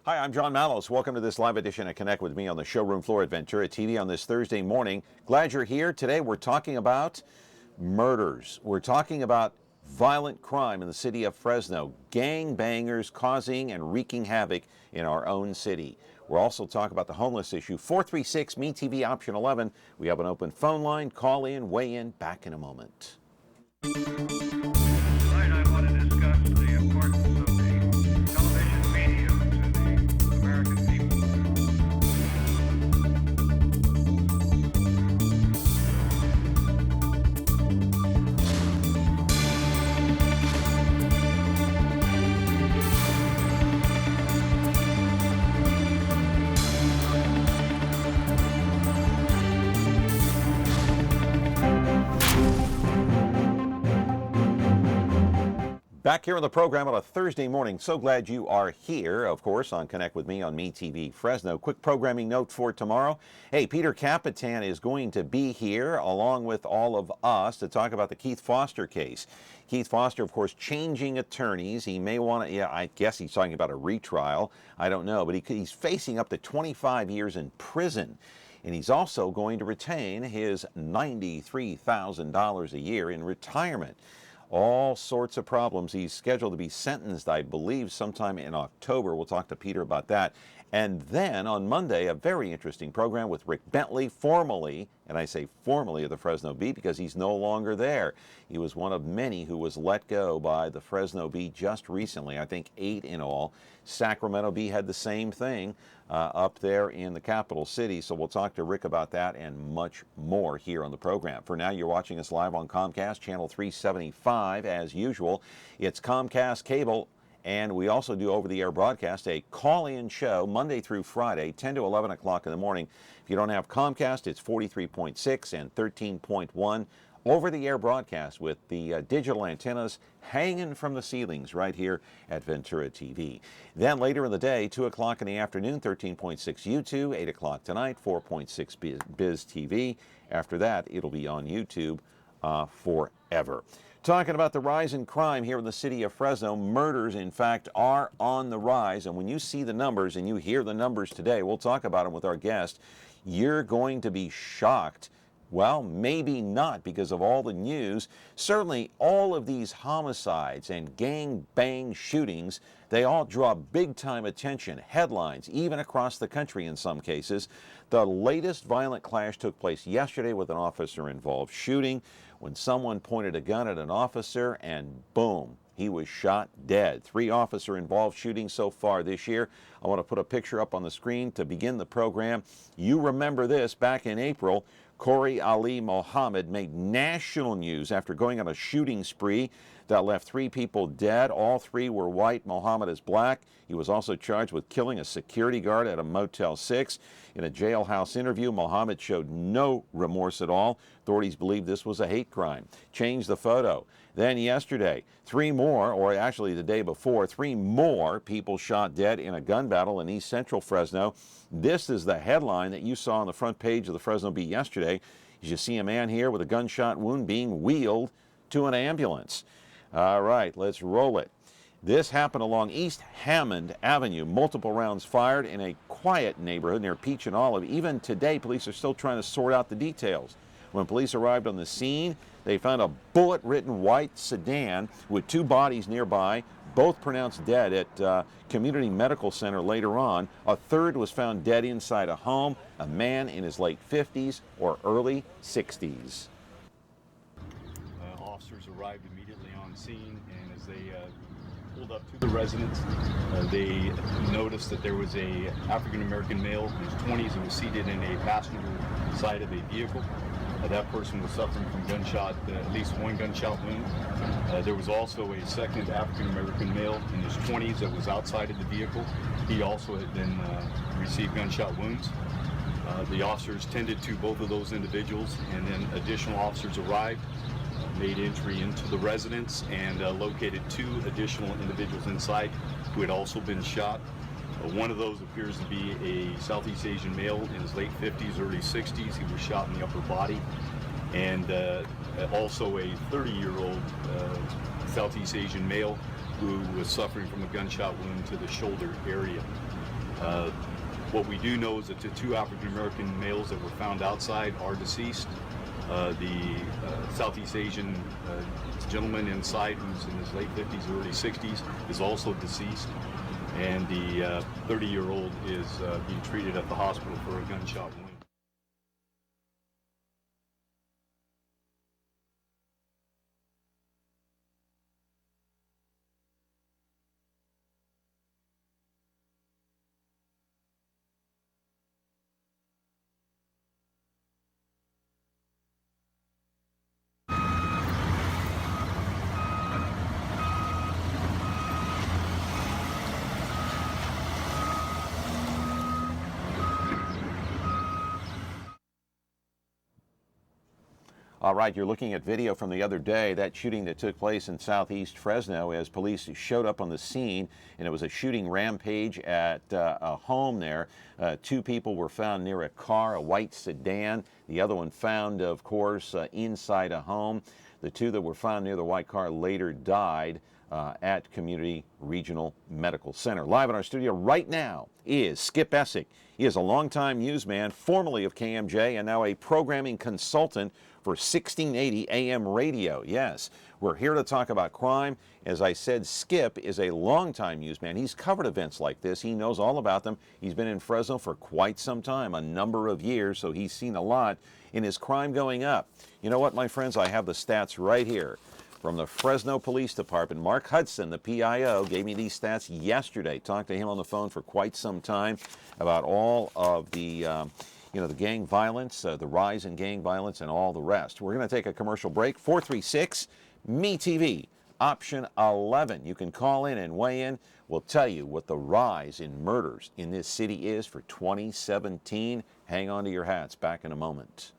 Hi, I'm John Mallos. Welcome to this live edition of Connect with me on the showroom floor at Ventura TV on this Thursday morning. Glad you're here. Today we're talking about murders. We're talking about violent crime in the city of Fresno, gangbangers causing and wreaking havoc in our own city. We'll also talk about the homeless issue. 436-MeTV option 11. We have an open phone line. Call in, weigh in. Back in a moment. Tonight I want to discuss the importance of the television medium to the American people. Back here on the program on a Thursday morning. So glad you are here, of course, on Connect with me on MeTV Fresno. Quick programming note for tomorrow. Hey, Peter Capitan is going to be here along with all of us to talk about the Keith Foster case. Keith Foster, of course, changing attorneys. He may want to, I guess he's talking about a retrial. I don't know, but he's facing up to 25 years in prison. And he's also going to retain his $93,000 a year in retirement. All sorts of problems. He's scheduled to be sentenced, I believe, sometime in October. We'll talk to Peter about that. And then on Monday, a very interesting program with Rick Bentley, formerly, and I say formerly, of the Fresno Bee because he's no longer there. He was one of many who was let go by the Fresno Bee just recently, I think 8 in all. Sacramento Bee had the same thing up there in the capital city. So we'll talk to Rick about that and much more here on the program. For now, you're watching us live on Comcast, channel 375 as usual. It's Comcast Cable. And we also do over-the-air broadcast, a call-in show Monday through Friday, 10 to 11 o'clock in the morning. If you don't have Comcast, it's 43.6 and 13.1 over-the-air broadcast with the digital antennas hanging from the ceilings right here at Ventura TV. Then later in the day, 2 o'clock in the afternoon, 13.6 YouTube, 8 o'clock tonight, 4.6 Biz TV. After that, it'll be on YouTube forever. Talking about the rise in crime here in the city of Fresno, murders, in fact, are on the rise. And when you see the numbers and you hear the numbers today, we'll talk about them with our guest, you're going to be shocked. Well, maybe not because of all the news. Certainly, all of these homicides and gang-bang shootings, they all draw big-time attention, headlines, even across the country in some cases. The latest violent clash took place yesterday with an officer-involved shooting when someone pointed a gun at an officer and boom, he was shot dead. 3 officer-involved shootings so far this year. I want to put a picture up on the screen to begin the program. You remember this back in April. Corey Ali Mohammed made national news after going on a shooting spree that left 3 people dead. All 3 were white. Mohammed is black. He was also charged with killing a security guard at a Motel 6. In a jailhouse interview, Mohammed showed no remorse at all. Authorities believe this was a hate crime. Changed the photo. Then yesterday, 3 more, or actually the day before, 3 more people shot dead in a gun battle in East Central Fresno. This is the headline that you saw on the front page of the Fresno Bee yesterday. You see a man here with a gunshot wound being wheeled to an ambulance. All right, let's roll it. This happened along East Hammond Avenue. Multiple rounds fired in a quiet neighborhood near Peach and Olive. Even today, police are still trying to sort out the details. When police arrived on the scene, they found a bullet-ridden white sedan with 2 bodies nearby, both pronounced dead at Community Medical Center later on. A third was found dead inside a home, a man in his late 50s or early 60s. Officers arrived immediately on scene, and as they pulled up to the residence, they noticed that there was a African-American male in his 20s who was seated in a passenger side of a vehicle. That person was suffering from at least 1 gunshot wound. There was also a second African-American male in his 20s that was outside of the vehicle. He also had been received gunshot wounds. The officers tended to both of those individuals, and then additional officers arrived, made entry into the residence, and located 2 additional individuals inside who had also been shot. One of those appears to be a Southeast Asian male in his late 50s, early 60s. He was shot in the upper body. And also a 30-year-old Southeast Asian male who was suffering from a gunshot wound to the shoulder area. What we do know is that the 2 African American males that were found outside are deceased. The Southeast Asian gentleman inside, who's in his late 50s, early 60s, is also deceased. And the 30-year-old is being treated at the hospital for a gunshot wound. All right, you're looking at video from the other day, that shooting that took place in southeast Fresno as police showed up on the scene, and it was a shooting rampage at a home there. 2 people were found near a car, a white sedan. The other one found, of course, inside a home. The 2 that were found near the white car later died at Community Regional Medical Center. Live in our studio right now is Skip Essick. He is a longtime newsman, formerly of KMJ, and now a programming consultant for 1680 AM radio. Yes, we're here to talk about crime. As I said, Skip is a longtime newsman. He's covered events like this. He knows all about them. He's been in Fresno for quite some time, a number of years, so he's seen a lot in his crime going up. You know what, my friends? I have the stats right here from the Fresno Police Department. Mark Hudson, the PIO, gave me these stats yesterday. Talked to him on the phone for quite some time about all of the the gang violence, the rise in gang violence, and all the rest. We're going to take a commercial break. 436-ME-TV, option 11. You can call in and weigh in. We'll tell you what the rise in murders in this city is for 2017. Hang on to your hats. Back in a moment.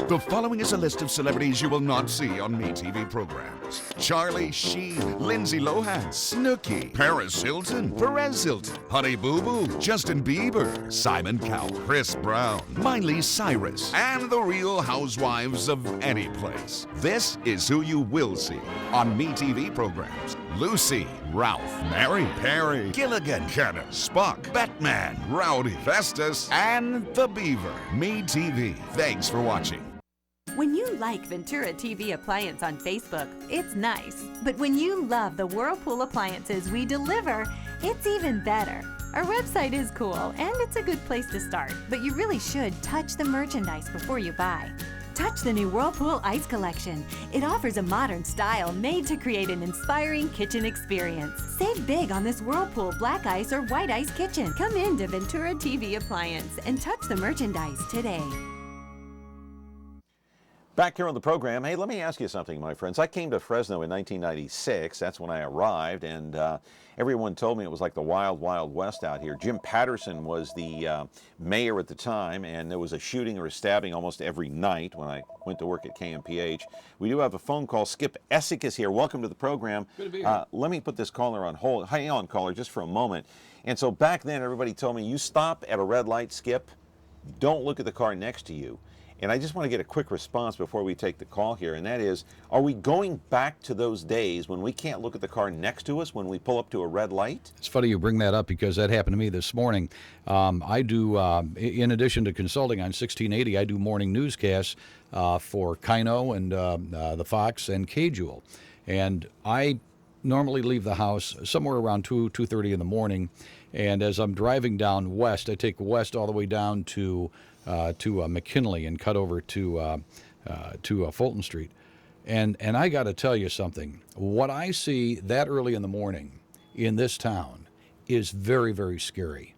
The following is a list of celebrities you will not see on MeTV programs. Charlie Sheen, Lindsay Lohan, Snooki, Paris Hilton, Perez Hilton, Honey Boo Boo, Justin Bieber, Simon Cowell, Chris Brown, Miley Cyrus, and the Real Housewives of any place. This is who you will see on MeTV programs. Lucy, Ralph, Mary, Perry, Gilligan, Kenneth, Spock, Batman, Rowdy, Festus, and the Beaver. MeTV. Thanks for watching. When you like Ventura TV Appliance on Facebook, it's nice. But when you love the Whirlpool appliances we deliver, it's even better. Our website is cool, and it's a good place to start, but you really should touch the merchandise before you buy. Touch the new Whirlpool Ice Collection. It offers a modern style made to create an inspiring kitchen experience. Save big on this Whirlpool Black Ice or White Ice kitchen. Come into Ventura TV Appliance and touch the merchandise today. Back here on the program, hey, let me ask you something, my friends. I came to Fresno in 1996. That's when I arrived, and everyone told me it was like the wild, wild west out here. Jim Patterson was the mayor at the time, and there was a shooting or a stabbing almost every night when I went to work at KMPH. We do have a phone call. Skip Essick is here. Welcome to the program. Good to be here. Let me put this caller on hold. Hang on, caller, just for a moment. And so back then, everybody told me, you stop at a red light, Skip, don't look at the car next to you. And I just want to get a quick response before we take the call here, and that is, are we going back to those days when we can't look at the car next to us when we pull up to a red light? It's funny you bring that up because that happened to me this morning. I do, in addition to consulting on 1680, I do morning newscasts for Kino and the Fox and K-Jewel. And I normally leave the house somewhere around 2:30 in the morning. And as I'm driving down west, I take west all the way down to McKinley and cut over to Fulton Street. And I got to tell you something. What I see that early in the morning in this town is very, very scary.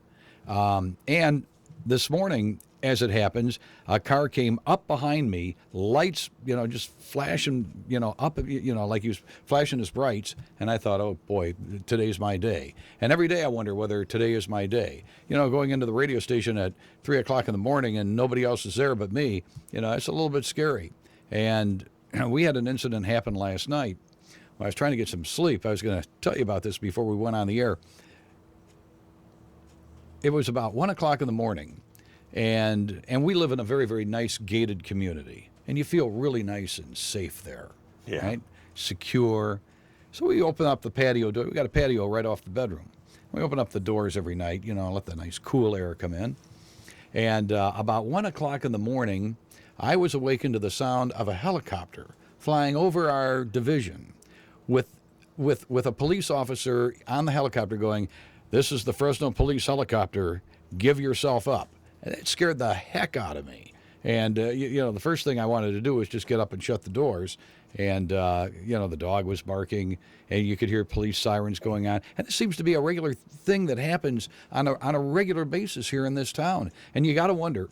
And this morning, as it happens, a car came up behind me, lights, just flashing, up, like he was flashing his brights. And I thought, oh boy, today's my day. And every day I wonder whether today is my day. Going into the radio station at 3 o'clock in the morning and nobody else is there but me, it's a little bit scary. And we had an incident happen last night. When I was trying to get some sleep. I was going to tell you about this before we went on the air. It was about 1 o'clock in the morning. And we live in a very, very nice gated community. And you feel really nice and safe there, right? Secure. So we open up the patio door. We got a patio right off the bedroom. We open up the doors every night, let the nice cool air come in. And about 1 o'clock in the morning, I was awakened to the sound of a helicopter flying over our division with a police officer on the helicopter going, "This is the Fresno police helicopter. Give yourself up." And it scared the heck out of me. And, the first thing I wanted to do was just get up and shut the doors. And, the dog was barking, and you could hear police sirens going on. And it seems to be a regular thing that happens on a regular basis here in this town. And you got to wonder,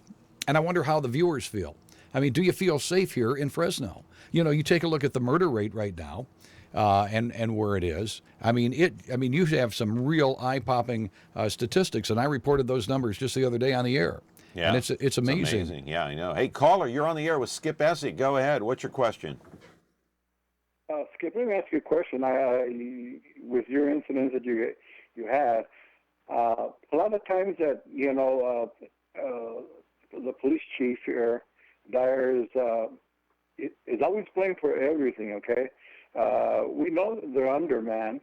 and I wonder how the viewers feel. I mean, do you feel safe here in Fresno? You take a look at the murder rate right now, and where it is. I mean, you have some real eye-popping statistics, and I reported those numbers just the other day on the air. Yeah, and it's amazing. It's amazing. Yeah, I know. Hey, caller, you're on the air with Skip Essick. Go ahead. What's your question? Skip, let me ask you a question. With your incidents that you had, a lot of times that the police chief here, Dyer, is always blamed for everything. Okay, we know that they're undermanned.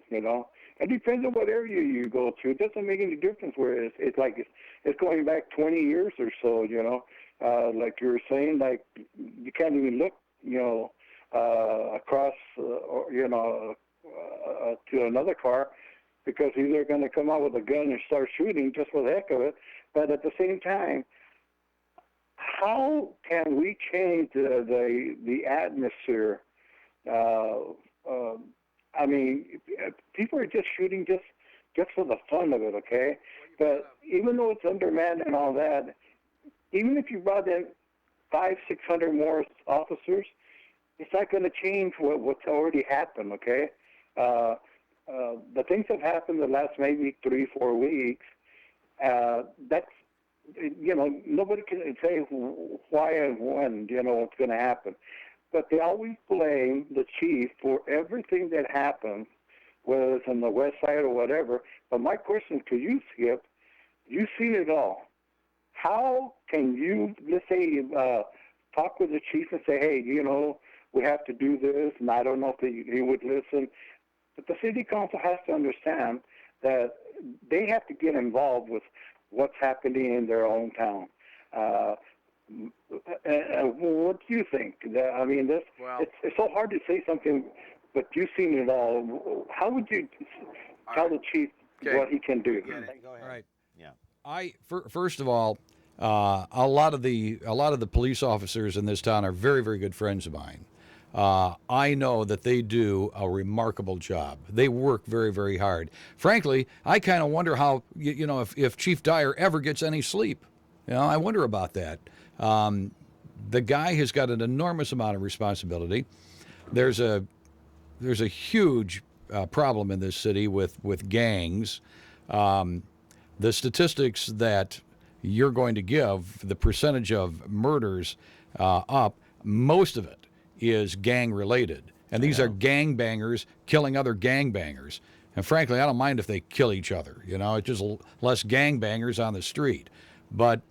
It depends on what area you go to. It doesn't make any difference where it's like it's going back 20 years or so. Like you were saying, like you can't even look. Across, to another car, because either going to come out with a gun and start shooting just for the heck of it. But at the same time, how can we change the atmosphere? I mean, people are just shooting just for the fun of it, okay? But even though it's undermanned and all that, even if you brought in 500-600 more officers, it's not going to change what's already happened, okay? The things that happened the last maybe 3-4 weeks, that's, nobody can say why and when, what's going to happen. But they always blame the chief for everything that happens, whether it's on the west side or whatever. But my question to you, Skip, you've seen it all. How can you, let's say, talk with the chief and say, hey, we have to do this, and I don't know if he would listen. But the city council has to understand that they have to get involved with what's happening in their own town. What do you think? I mean, it's so hard to say something, but you've seen it all. How would you tell the chief what he can do? Go ahead. All right. Yeah. First of all, a lot of the police officers in this town are very, very good friends of mine. I know that they do a remarkable job. They work very, very hard. Frankly, I kind of wonder how, if Chief Dyer ever gets any sleep. I wonder about that. The guy has got an enormous amount of responsibility. There's a huge problem in this city with gangs. The statistics that you're going to give, the percentage of murders up, most of it is gang related. And these are gangbangers killing other gangbangers. And frankly, I don't mind if they kill each other. It's just less gangbangers on the street. But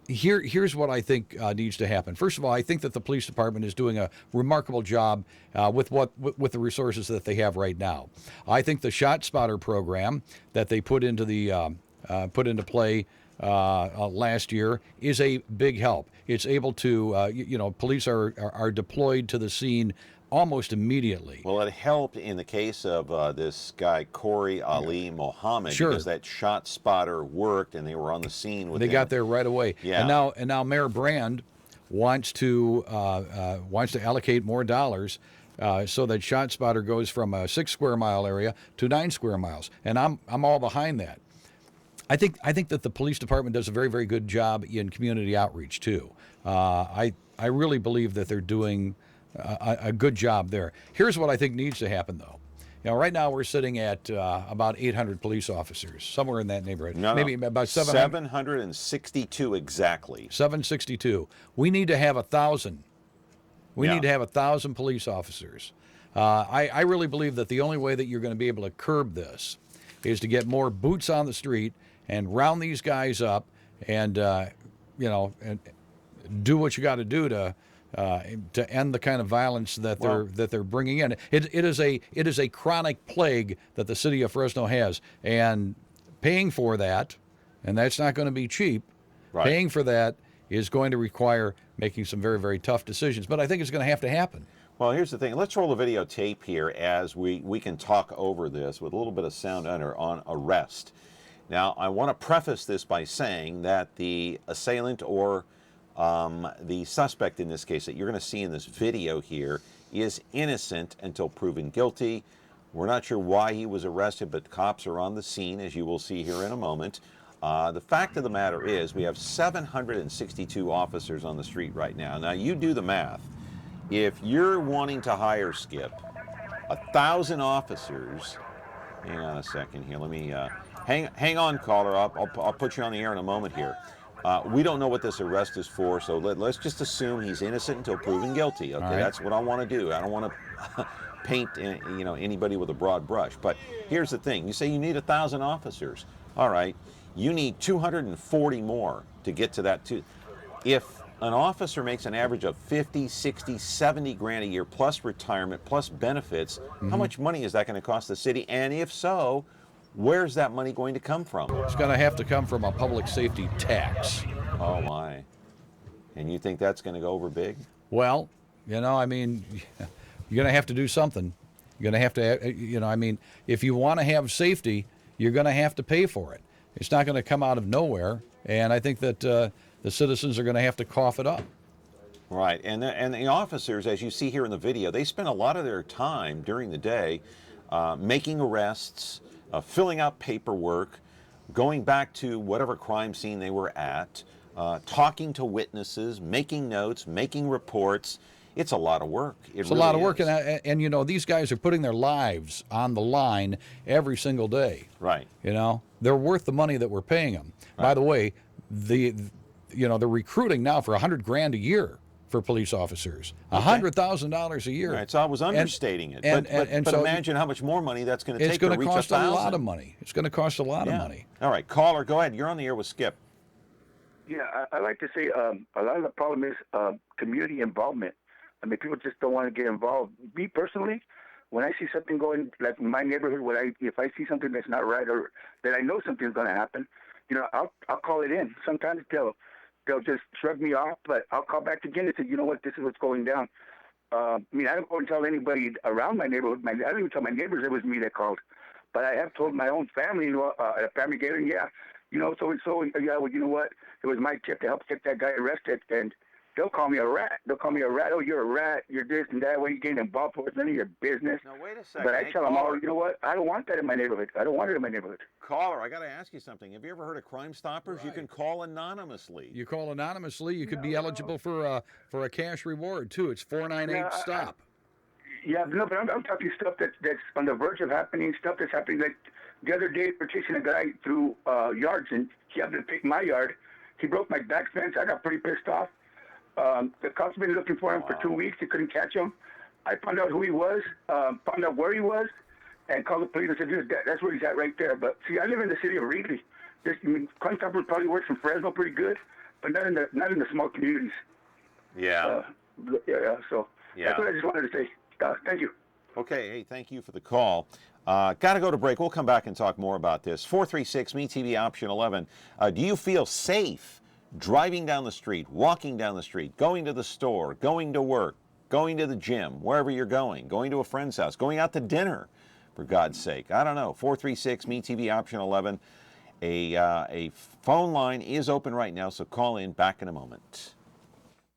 here's what I think needs to happen. First of all, I think that the police department is doing a remarkable job with the resources that they have right now. I think the Shot Spotter program that they put into play last year is a big help. It's able to, police are deployed to the scene almost immediately. Well, it helped in the case of this guy, Corey Ali Mohammed, Sure. because that Shot Spotter worked and they were on the scene with They him. got there right away. Yeah. And now Mayor Brand wants to allocate more dollars so that Shot Spotter goes from a 6 square mile area to 9 square miles. And I'm all behind that. I think that the police department does a very, very good job in community outreach too. I really believe that they're doing a good job there. Here's what I think needs to happen though. Right now we're sitting at about 800 police officers, somewhere in that neighborhood. Maybe about 762 exactly. 762. We need to have 1,000. We need to have 1,000 police officers. I really believe that the only way that you're going to be able to curb this is to get more boots on the street and round these guys up and and do what you got to do to end the kind of violence that they're bringing in. It is a chronic plague that the city of Fresno has, and paying for that, and that's not going to be cheap. Right. Paying for that is going to require making some very, very tough decisions, but I think it's going to happen. Well, here's the thing. Let's roll the videotape here as we can talk over this with a little bit of sound on arrest. Now, I want to preface this by saying that the assailant or the suspect in this case that you're going to see in this video here is innocent until proven guilty. We're not sure why he was arrested, but cops are on the scene, as you will see here in a moment. The fact of the matter is we have 762 officers on the street right now. Now, you do the math. If you're wanting to hire, Skip, 1,000 officers, hang on a second here. Let me hang on, caller. I'll put you on the air in a moment here. We don't know what this arrest is for, so let's just assume he's innocent until proven guilty. Okay, that's what I want to do. I don't want to paint anybody with a broad brush. But here's the thing: you say you need 1,000 officers. All right, you need 240 more to get to that. If an officer makes an average of 50, 60, 70 grand a year plus retirement plus benefits, how much money is that going to cost the city? And if so, where's that money going to come from? It's going to have to come from a public safety tax. Oh my. And you think that's going to go over big? Well, I mean, you're going to have to do something. You're going to have to, if you want to have safety, you're going to have to pay for it. It's not going to come out of nowhere, and I think that the citizens are going to have to cough it up. Right, and the officers, as you see here in the video, they spend a lot of their time during the day making arrests, filling out paperwork, going back to whatever crime scene they were at, talking to witnesses, making notes, making reports. It's a lot of work. It's really a lot of work, and these guys are putting their lives on the line every single day. Right. They're worth the money that we're paying them. Right. By the way, they're recruiting now for $100 grand a year for police officers, $100,000 a year. Right, so I was understating it. But imagine how much more money that's going to take to reach 1,000. It's going to cost a lot of money. It's going to cost a lot of money. All right, caller, go ahead. You're on the air with Skip. Yeah, I like to say a lot of the problem is community involvement. I mean, people just don't want to get involved. Me personally, when I see something going, like in my neighborhood, if I see something that's not right or that I know something's going to happen, I'll call it in. Sometimes they'll just shrug me off, but I'll call back again and say, you know what, this is what's going down. I don't go and tell anybody around my neighborhood. I don't even tell my neighbors it was me that called. But I have told my own family, at a family gathering, so-and-so, well, you know what, it was my tip to help get that guy arrested, and they'll call me a rat. Oh, you're a rat. You're this and that. What are you getting involved for? It's none of your business. Now, wait a second. But I tell them all, you know what? I don't want that in my neighborhood. I don't want it in my neighborhood. Caller, I got to ask you something. Have you ever heard of Crime Stoppers? Right. You can call anonymously. You call anonymously. You could be eligible for a cash reward, too. It's 498-STOP. But I'm talking stuff that's on the verge of happening, stuff that's happening. Like the other day, we're chasing a guy through yards, and he happened to pick my yard. He broke my back fence. I got pretty pissed off. The cops have been looking for him for 2 weeks. They couldn't catch him. I found out who he was, found out where he was, and called the police and said, dude, that's where he's at right there. But see, I live in the city of Wrigley. Crime Stopper probably works in Fresno pretty good, but not in the small communities. Yeah. So that's what I just wanted to say. Thank you. Okay, hey, thank you for the call. Got to go to break. We'll come back and talk more about this. 436-MeTV option 11. Do you feel safe driving down the street, walking down the street, going to the store, going to work, going to the gym, wherever you're going to a friend's house, going out to dinner, for God's sake? I don't know. 436-MeTV option 11. A phone line is open right now, so call in. Back in a moment.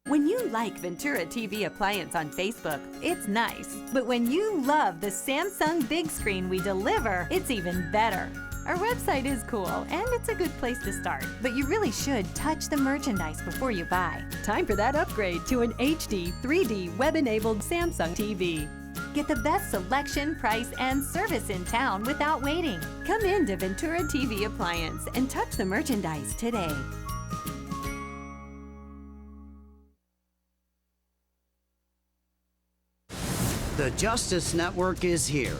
When you like Ventura TV Appliance on Facebook, it's nice. But when you love the Samsung big screen we deliver, it's even better. Our website is cool, and it's a good place to start. But you really should touch the merchandise before you buy. Time for that upgrade to an HD 3D web-enabled Samsung TV. Get the best selection, price, and service in town without waiting. Come in to Ventura TV Appliance and touch the merchandise today. The Justice Network is here.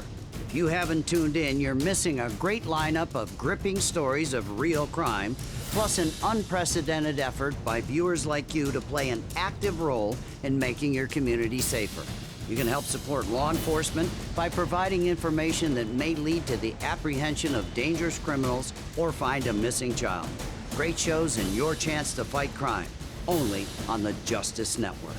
If you haven't tuned in, you're missing a great lineup of gripping stories of real crime, plus an unprecedented effort by viewers like you to play an active role in making your community safer. You can help support law enforcement by providing information that may lead to the apprehension of dangerous criminals or find a missing child. Great shows and your chance to fight crime, only on the Justice Network.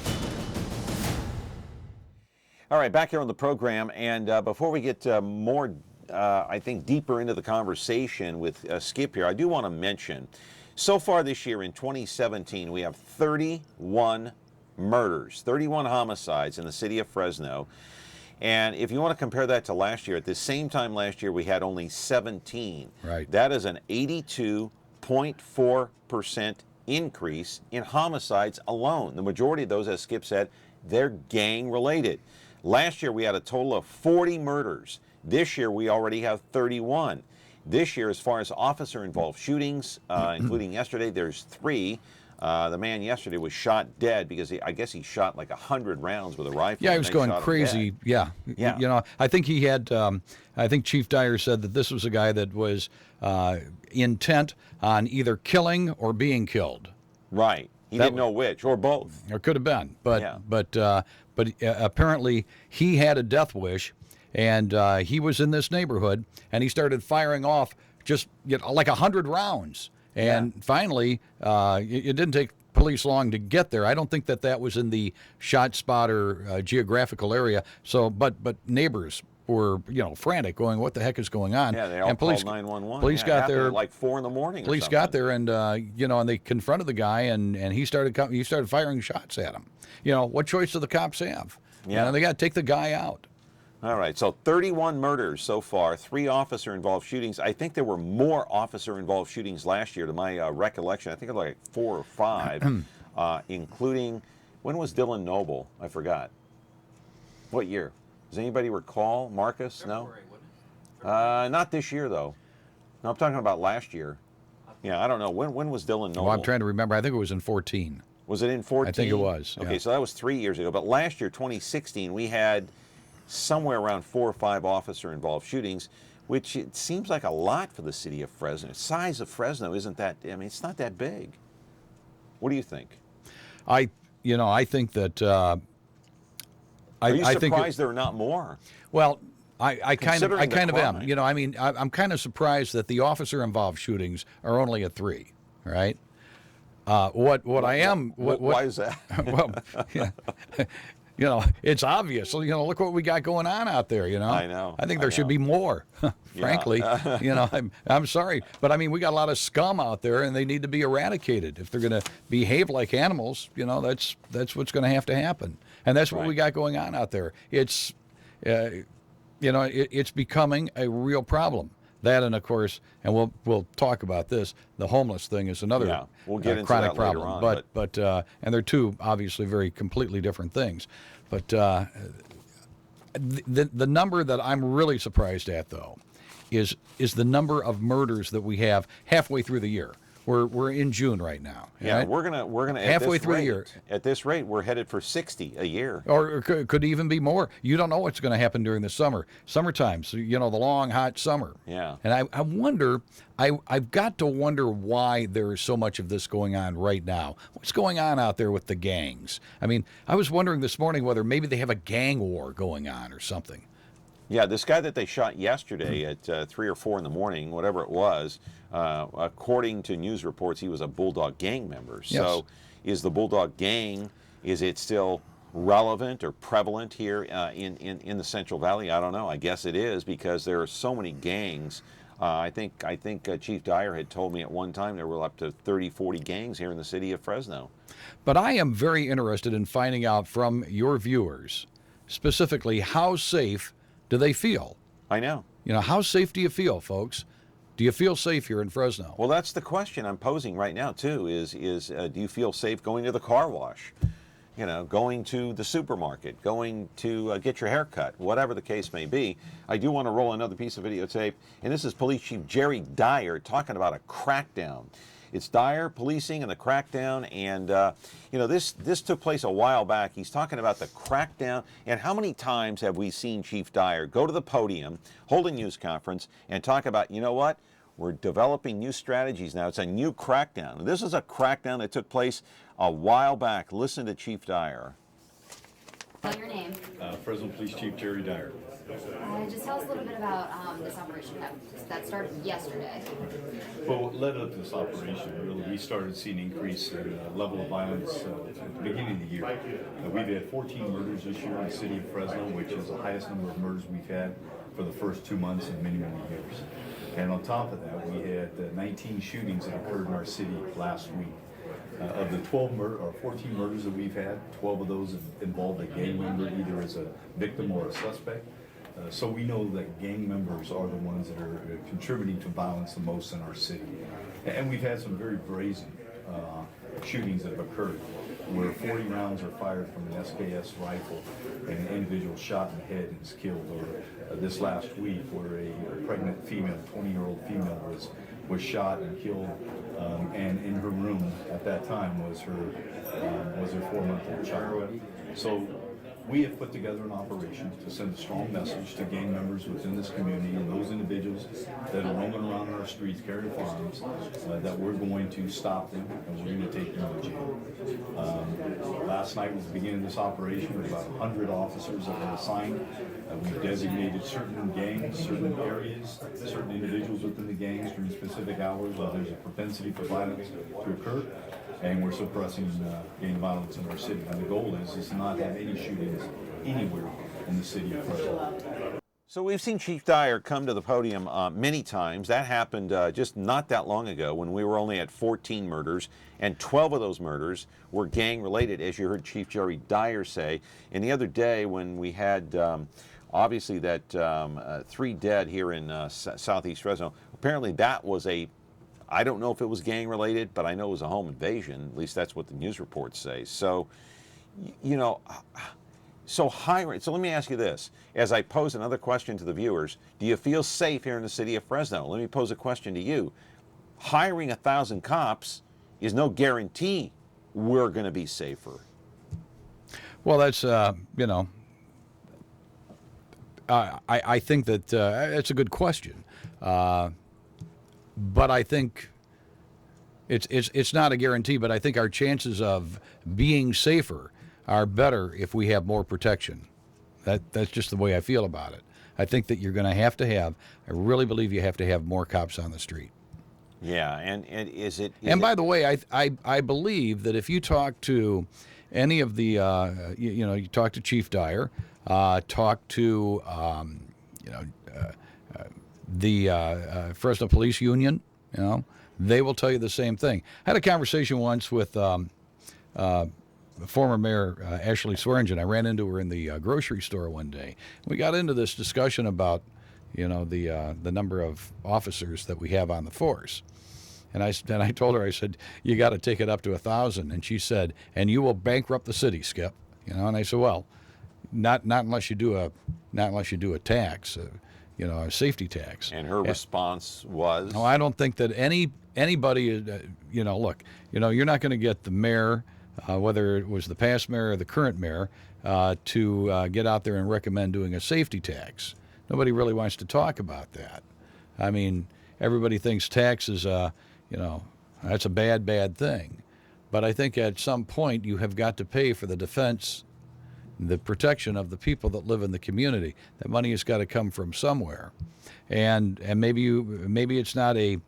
All right, back here on the program, and before we get more, I think, deeper into the conversation with Skip here, I do want to mention, so far this year in 2017, we have 31 murders, 31 homicides in the city of Fresno. And if you want to compare that to last year, at the same time last year, we had only 17. Right. That is an 82.4% increase in homicides alone. The majority of those, as Skip said, they're gang related. Last year, we had a total of 40 murders. This year, we already have 31. This year, as far as officer-involved shootings, including yesterday, there's 3. The man yesterday was shot dead because I guess he shot like 100 rounds with a rifle. Yeah, he was going crazy. Yeah. Yeah. You know, I think he had, I think Chief Dyer said that this was a guy that was intent on either killing or being killed. Right. He didn't know which, or both. Or could have been. But, Yeah. but apparently he had a death wish, and he was in this neighborhood, and he started firing off just like 100 rounds. And finally, it didn't take police long to get there. I don't think that was in the shot spotter geographical area. So, but neighbors were, frantic, going, "What the heck is going on?" Yeah, they all and police, called 911. Police got there at like 4 in the morning. Police got there, and and they confronted the guy, and he started firing shots at him. What choice do the cops have? Yeah. They got to take the guy out. All right, so 31 murders so far, 3 officer-involved shootings. I think there were more officer-involved shootings last year, to my recollection. I think it was like 4 or 5, including, when was Dylan Noble? I forgot. What year? Does anybody recall? Marcus? No? Not this year, though. No, I'm talking about last year. Yeah, I don't know. When was Dylan Noble? Well, I'm trying to remember. I think it was in 14. Was it in 14? I think it was. Okay, yeah. so that was 3 years ago. But last year, 2016, we had somewhere around 4 or 5 officer-involved shootings, which it seems like a lot for the city of Fresno. The size of Fresno isn't that, it's not that big. What do you think? I think that... Are you I think surprised there are not more? Well, I kind of am. crime. I'm kind of surprised that the officer-involved shootings are only at 3, right? Why is that? Well, yeah. It's obvious. Look what we got going on out there. I know. I think there should be more. Frankly, I'm sorry, but we got a lot of scum out there, and they need to be eradicated. If they're going to behave like animals, that's what's going to have to happen, and that's what we got going on out there. It's, it's becoming a real problem. That, and of course, and we'll talk about this. The homeless thing is another we'll get into chronic that later problem. on, But and they're two obviously very completely different things. But the number that I'm really surprised at, though, is the number of murders that we have halfway through the year. We're in June right now. Yeah, right? we're gonna halfway through the year. At this rate, we're headed for 60 a year, or could even be more. You don't know what's going to happen during the summertime. So the long hot summer. Yeah. And I wonder. I've got to wonder why there is so much of this going on right now. What's going on out there with the gangs? I was wondering this morning whether maybe they have a gang war going on or something. Yeah, this guy that they shot yesterday at 3 or 4 in the morning, whatever it was, according to news reports, he was a Bulldog gang member. Yes. So is the Bulldog gang, is it still relevant or prevalent here in the Central Valley? I don't know. I guess it is, because there are so many gangs. I think Chief Dyer had told me at one time there were up to 30, 40 gangs here in the city of Fresno. But I am very interested in finding out from your viewers, specifically, how safe do they feel? I know. How safe do you feel, folks? Do you feel safe here in Fresno? Well, that's the question I'm posing right now, too, is do you feel safe going to the car wash? Going to the supermarket, going to get your hair cut, whatever the case may be. I do want to roll another piece of videotape, and this is Police Chief Jerry Dyer talking about a crackdown. It's Dyer, policing, and the crackdown. And, you know, this took place a while back. He's talking about the crackdown. And how many times have we seen Chief Dyer go to the podium, hold a news conference, and talk about, you know what? We're developing new strategies now. It's a new crackdown. This is a crackdown that took place a while back. Listen to Chief Dyer. Tell your name. Fresno Police Chief Jerry Dyer. Just tell us a little bit about this operation that started yesterday. Well, what led up to this operation, really, we started seeing an increase in level of violence at the beginning of the year. We've had 14 murders this year in the city of Fresno, which is the highest number of murders we've had for the first 2 months in many, many years. And on top of that, we had 19 shootings that occurred in our city last week. Of the 14 murders that we've had, 12 of those have involved a gang member, either as a victim or a suspect. So we know that gang members are the ones that are contributing to violence the most in our city. And we've had some very brazen shootings that have occurred, where 40 rounds are fired from an SKS rifle and an individual shot in the head and is killed. Or this last week, where a pregnant female, 20-year-old female, was shot and killed, and in her room at that time was her 4-month-old child. So we have put together an operation to send a strong message to gang members within this community and those individuals that are roaming around our streets carrying firearms, that we're going to stop them and we're going to take them to jail. Last night was the beginning of this operation with about 100 officers that were assigned. We've designated certain gangs, certain areas, certain individuals within the gangs during specific hours where there's a propensity for violence to occur. And we're suppressing gang violence in our city. And the goal is to not have any shootings anywhere in the city of Fresno. So we've seen Chief Dyer come to the podium many times. That happened just not that long ago when we were only at 14 murders, and 12 of those murders were gang-related, as you heard Chief Jerry Dyer say. And the other day when we had, obviously, that 3 dead here in southeast Fresno, apparently that was I don't know if it was gang-related, but I know it was a home invasion. At least that's what the news reports say. So, you know, so let me ask you this. As I pose another question to the viewers, do you feel safe here in the city of Fresno? Let me pose a question to you. Hiring 1,000 cops is no guarantee we're going to be safer. Well, that's, you know, I think that it's a good question. But I think it's not a guarantee, but I think our chances of being safer are better if we have more protection. That's just the way I feel about it. I think that you're going to have, I really believe you have to have more cops on the street. Yeah, and is it... By the way, I believe that if you talk to any of the, you talk to Chief Dyer, talk to, the Fresno Police Union, they will tell you the same thing. I had a conversation once with former Mayor Ashley Swearingen. I ran into her in the grocery store one day. We got into this discussion about, the number of officers that we have on the force. And I told her, I said, you got to take it up to 1,000. And she said, and you will bankrupt the city, Skip. And I said, well, not unless you do a tax. A safety tax. And her response was? No, I don't think that anybody, look, you're not going to get the mayor, whether it was the past mayor or the current mayor, to get out there and recommend doing a safety tax. Nobody really wants to talk about that. I mean, everybody thinks taxes, that's a bad thing. But I think at some point you have got to pay for the defense, the protection of the people that live in the community. That money has got to come from somewhere, and maybe it's not a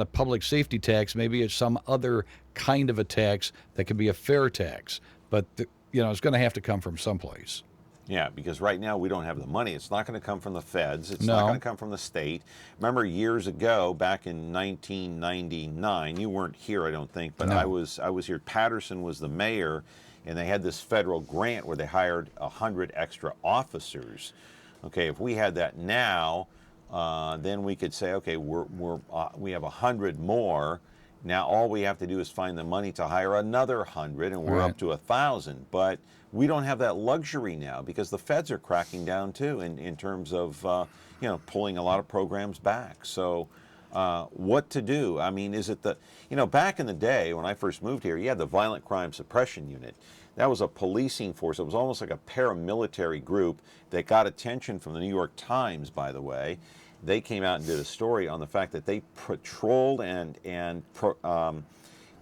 public safety tax. Maybe it's some other kind of a tax that could be a fair tax. But it's going to have to come from someplace. Yeah, because right now we don't have the money. It's not going to come from the feds. It's No. not going to come from the state. Remember years ago, back in 1999, you weren't here, I don't think, but No. I was here. Patterson was the mayor, and they had this federal grant where they hired 100 extra officers. Okay, if we had that now, then we could say, okay, we have 100 more. Now all we have to do is find the money to hire another 100, and we're Right. up to 1,000. But we don't have that luxury now because the feds are cracking down too in terms of pulling a lot of programs back. So what to do. I mean, is it back in the day when I first moved here, you had the Violent Crime Suppression Unit. That was a policing force. It was almost like a paramilitary group that got attention from the New York Times, by the way. They came out and did a story on the fact that they patrolled and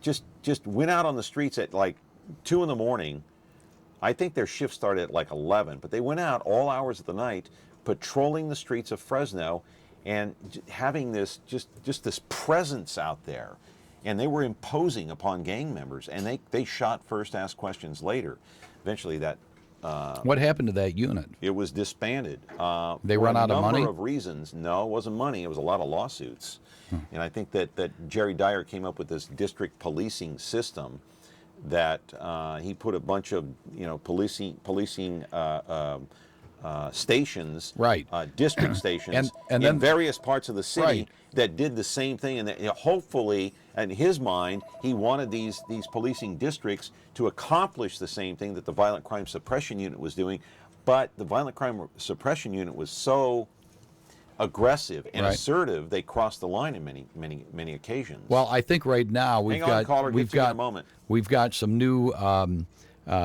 just went out on the streets at like 2 in the morning. I think their shift started at like 11, but they went out all hours of the night patrolling the streets of Fresno and having this just this presence out there. And they were imposing upon gang members, and they shot first, asked questions later. Eventually that what happened to that unit? it was disbanded. They run out of money? For a number of reasons. No, it wasn't money. It was a lot of lawsuits. And I think that Jerry Dyer came up with this district policing system that he put a bunch of policing stations, right, district stations, and in then various parts of the city, right, that did the same thing. And that, hopefully, in his mind, he wanted these policing districts to accomplish the same thing that the Violent Crime Suppression Unit was doing. But the Violent Crime Suppression Unit was so aggressive and right, assertive, they crossed the line in many occasions. Well, I think right now we've got some new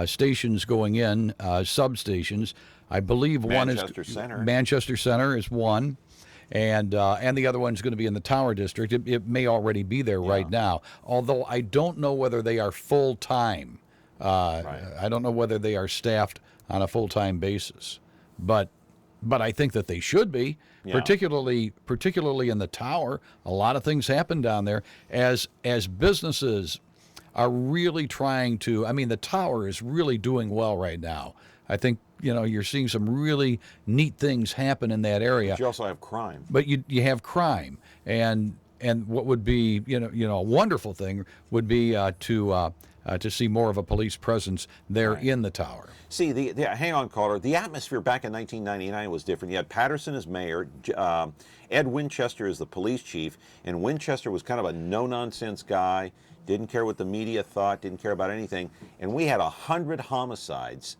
stations going in, substations. I believe Manchester Center. Manchester Center is one, and the other one's going to be in the Tower District. It may already be there right now, although I don't know whether they are full time. I don't know whether they are staffed on a full time basis, but I think that they should be. Particularly in the Tower. A lot of things happen down there as businesses are really trying to. I mean, the Tower is really doing well right now. I think you're seeing some really neat things happen in that area. But you also have crime. But you have crime, and what would be a wonderful thing would be to see more of a police presence there in the Tower. See, hang on, caller. The atmosphere back in 1999 was different. You had Patterson as mayor, Ed Winchester as the police chief, and Winchester was kind of a no-nonsense guy, didn't care what the media thought, didn't care about anything. And we had 100 homicides,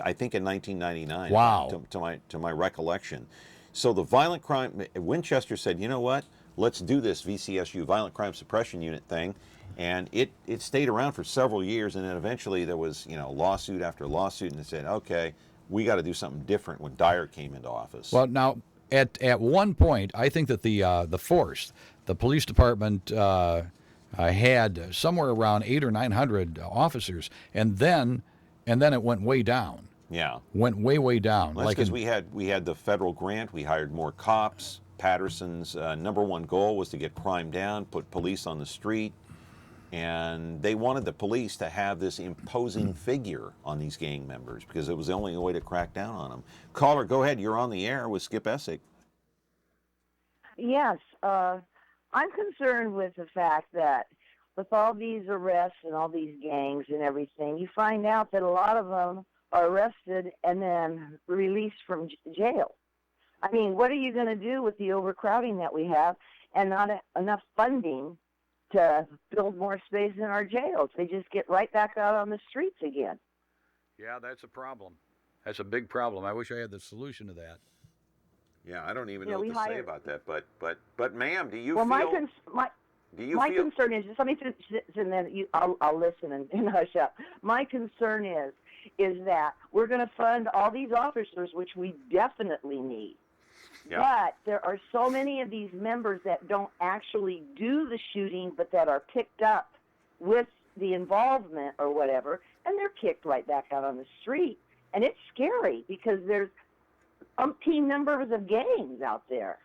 I think, in 1999. Wow. To my recollection. So the violent crime, Winchester said, you know what? Let's do this VCSU, Violent Crime Suppression Unit thing. And it stayed around for several years, and then eventually there was lawsuit after lawsuit, and they said, okay, we got to do something different when Dyer came into office. Well, now at one point, I think that the force, the police department had somewhere around 800 or 900 officers, and then it went way down. Yeah, went way down. Well, that's because we had the federal grant, we hired more cops. Patterson's number one goal was to get crime down, put police on the street. And they wanted the police to have this imposing figure on these gang members because it was the only way to crack down on them. Caller, go ahead. You're on the air with Skip Essick. Yes. I'm concerned with the fact that with all these arrests and all these gangs and everything, you find out that a lot of them are arrested and then released from jail. I mean, what are you going to do with the overcrowding that we have and not enough funding to build more space in our jails? They just get right back out on the streets again. Yeah, that's a problem. That's a big problem. I wish I had the solution to that. Yeah, I don't even know what to say about that. But ma'am, do you feel? My concern is, just let me finish this and then I'll listen and hush up. My concern is that we're going to fund all these officers, which we definitely need. Yeah. But there are so many of these members that don't actually do the shooting, but that are picked up with the involvement or whatever, and they're kicked right back out on the street. And it's scary because there's umpteen numbers of gangs out there.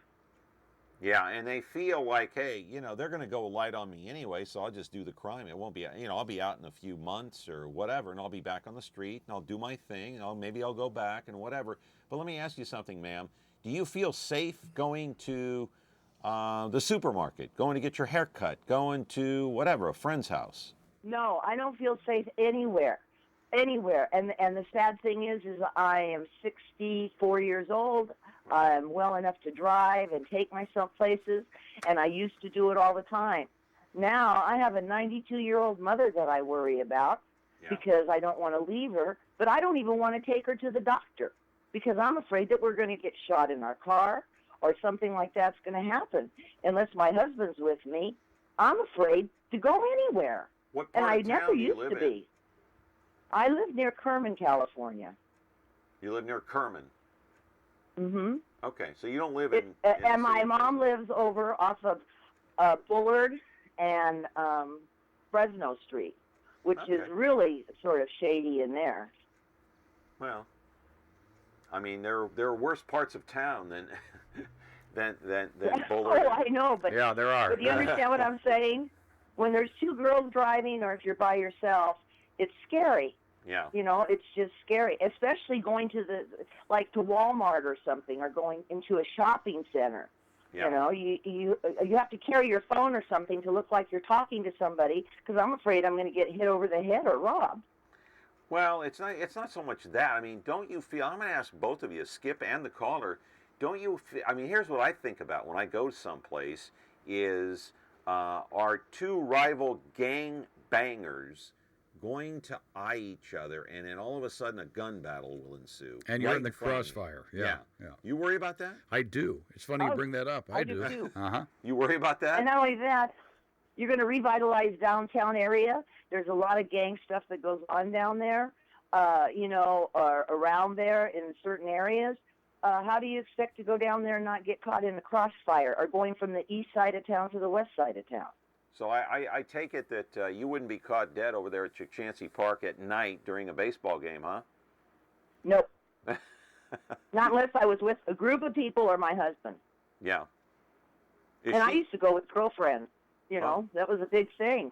Yeah, and they feel like, hey, they're going to go light on me anyway, so I'll just do the crime. It won't be, I'll be out in a few months or whatever, and I'll be back on the street, and I'll do my thing, and maybe I'll go back and whatever. But let me ask you something, ma'am. Do you feel safe going to the supermarket, going to get your hair cut, going to whatever, a friend's house? No, I don't feel safe anywhere. And the sad thing is I am 64 years old. I'm well enough to drive and take myself places, and I used to do it all the time. Now I have a 92-year-old mother that I worry about because I don't want to leave her, but I don't even want to take her to the doctor, because I'm afraid that we're going to get shot in our car, or something like that's going to happen. Unless my husband's with me, I'm afraid to go anywhere. What And part I of never town do you used live to in? be. I live near Kerman, California. You live near Kerman. Mm-hmm. Okay, so you don't live in. And my mom lives over off of Bullard and Fresno Street, which is really sort of shady in there. Well, I mean, there are worse parts of town than than Bullard. Oh, I know, but yeah, there are. But do you understand what I'm saying? When there's two girls driving, or if you're by yourself, it's scary. Yeah. You know, it's just scary, especially going to to Walmart or something, or going into a shopping center. Yeah. You know, you have to carry your phone or something to look like you're talking to somebody, because I'm afraid I'm going to get hit over the head or robbed. Well, it's not so much that. I mean, don't you feel? I'm going to ask both of you, Skip and the caller. Don't you feel? I mean, here's what I think about when I go someplace: is are two rival gang bangers going to eye each other, and then all of a sudden a gun battle will ensue. And you're right in the front of you. crossfire. Yeah. You worry about that? I do. It's funny you bring that up. I do too. Uh-huh. You worry about that? And not only that, you're going to revitalize downtown area. There's a lot of gang stuff that goes on down there, or around there in certain areas. How do you expect to go down there and not get caught in the crossfire, or going from the east side of town to the west side of town? So I take it that you wouldn't be caught dead over there at Chancey Park at night during a baseball game, huh? Nope. Not unless I was with a group of people or my husband. Yeah. I used to go with girlfriends. You know, that was a big thing.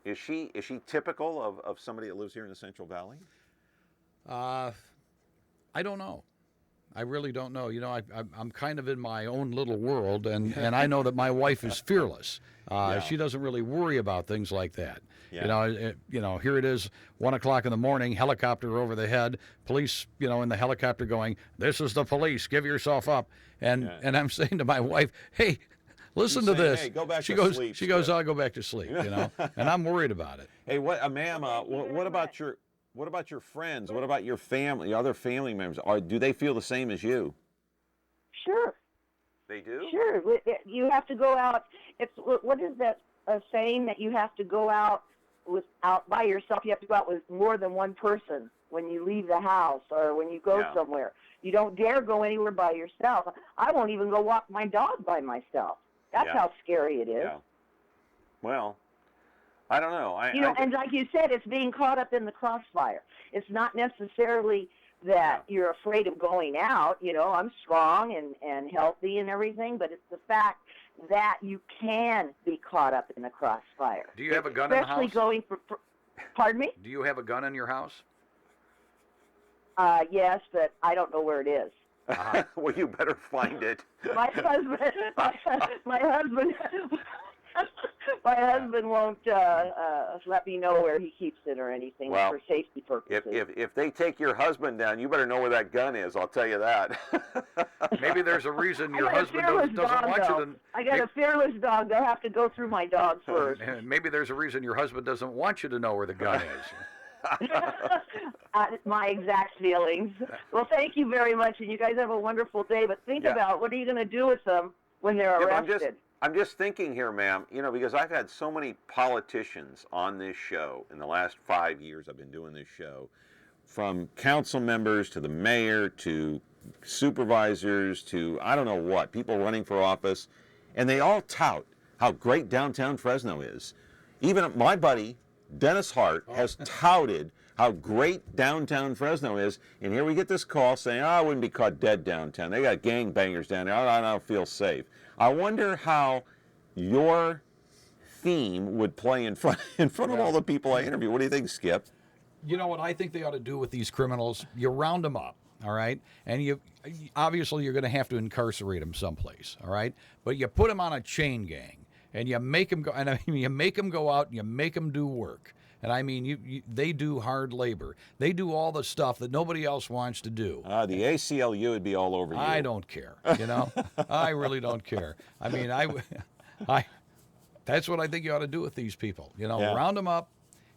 Is she typical of somebody that lives here in the Central Valley? I don't know. I really don't know. You know, I'm kind of in my own little world, and I know that my wife is fearless. She doesn't really worry about things like that. Yeah. Here it is, 1 o'clock in the morning, helicopter over the head, police, in the helicopter going, "This is the police, give yourself up." And I'm saying to my wife, "Hey, listen to this." Hey, go back she to goes, sleep. She goes, "I'll go back to sleep," and I'm worried about it. Hey, ma'am, what about your friends? What about your family, other family members? Do they feel the same as you? Sure. They do? Sure. You have to go out. What is that saying that you have to go out by yourself? You have to go out with more than one person when you leave the house or when you go somewhere. You don't dare go anywhere by yourself. I won't even go walk my dog by myself. That's how scary it is. Yeah. Well, I don't know. And like you said, it's being caught up in the crossfire. It's not necessarily that you're afraid of going out. I'm strong and healthy and everything, but it's the fact that you can be caught up in the crossfire. Do you have a gun in the house? Especially going for pardon me? Do you have a gun in your house? Yes, but I don't know where it is. Well, you better find it. My husband won't let me know where he keeps it or anything for safety purposes. If they take your husband down, you better know where that gun is. I'll tell you that. Maybe there's a reason your husband doesn't want you to. I got a fearless dog. They'll have to go through my dog first. Maybe there's a reason your husband doesn't want you to know where the gun is. My exact feelings. Well, thank you very much, and you guys have a wonderful day. But think about what are you going to do with them when they're arrested? I'm just thinking here, ma'am, because I've had so many politicians on this show in the last 5 years I've been doing this show, from council members to the mayor to supervisors to I don't know what, people running for office, and they all tout how great downtown Fresno is. Even my buddy, Dennis Hart, has touted how great downtown Fresno is, and here we get this call saying, I wouldn't be caught dead downtown. They got gangbangers down there. I don't feel safe. I wonder how your theme would play in front of all the people I interview. What do you think, Skip? You know what I think they ought to do with these criminals? You round them up, all right? And you're going to have to incarcerate them someplace, all right? But you put them on a chain gang, and you make them go. And I mean, you make them go out, and you make them do work. And I mean, they do hard labor. They do all the stuff that nobody else wants to do. The ACLU would be all over you. I don't care, I really don't care. I mean, that's what I think you ought to do with these people. Round them up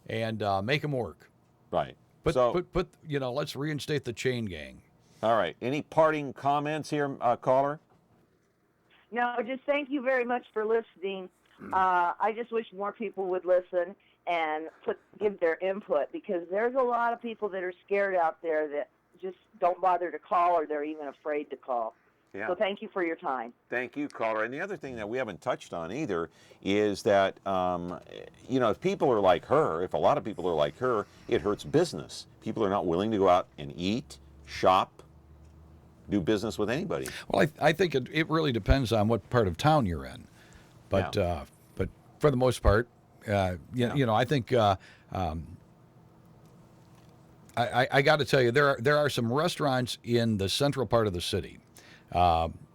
and make them work. Right. But let's reinstate the chain gang. All right. Any parting comments here, caller? No, just thank you very much for listening. I just wish more people would listen and give their input, because there's a lot of people that are scared out there that just don't bother to call, or they're even afraid to call. Yeah. So thank you for your time. Thank you, caller. And the other thing that we haven't touched on either is that, if people are like her, if a lot of people are like her, it hurts business. People are not willing to go out and eat, shop, do business with anybody. Well, I think it really depends on what part of town you're in. But but for the most part, I think I got to tell you, there are some restaurants in the central part of the city.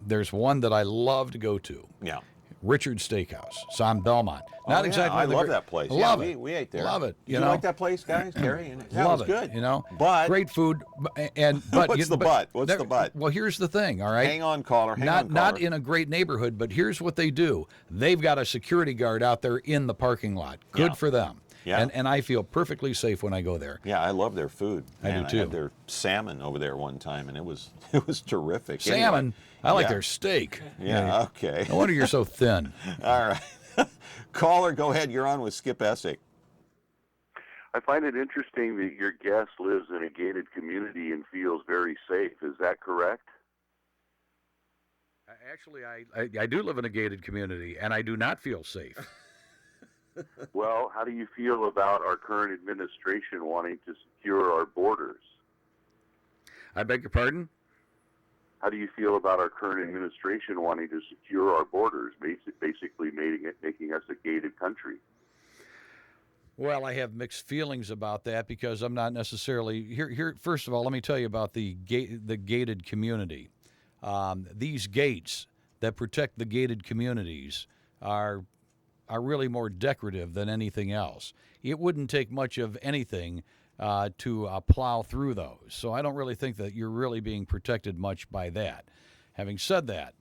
There's one that I love to go to. Yeah. Richard's Steakhouse. It's on Belmont. Not exactly. I love that place. Love yeah, it. We ate there. Love it. You like that place, guys? Gary? Yeah, love it was good. But great food. But what's the but? What's the but? Well, here's the thing. All right. Hang on, caller. Not in a great neighborhood, but here's what they do. They've got a security guard out there in the parking lot. Good for them. Yeah. And I feel perfectly safe when I go there. Yeah, I love their food. I do too. I had their salmon over there one time, and it was terrific. Salmon? Anyway, I like their steak. Yeah, okay. No wonder you're so thin. All right. Caller, go ahead. You're on with Skip Essick. I find it interesting that your guest lives in a gated community and feels very safe. Is that correct? Actually, I do live in a gated community, and I do not feel safe. Well, how do you feel about our current administration wanting to secure our borders? I beg your pardon? How do you feel about our current administration wanting to secure our borders, basically making us a gated country? Well, I have mixed feelings about that, because I'm not necessarily here. First of all, let me tell you about the gated community. These gates that protect the gated communities are really more decorative than anything else. It wouldn't take much of anything to plow through those. So I don't really think that you're really being protected much by that. Having said that,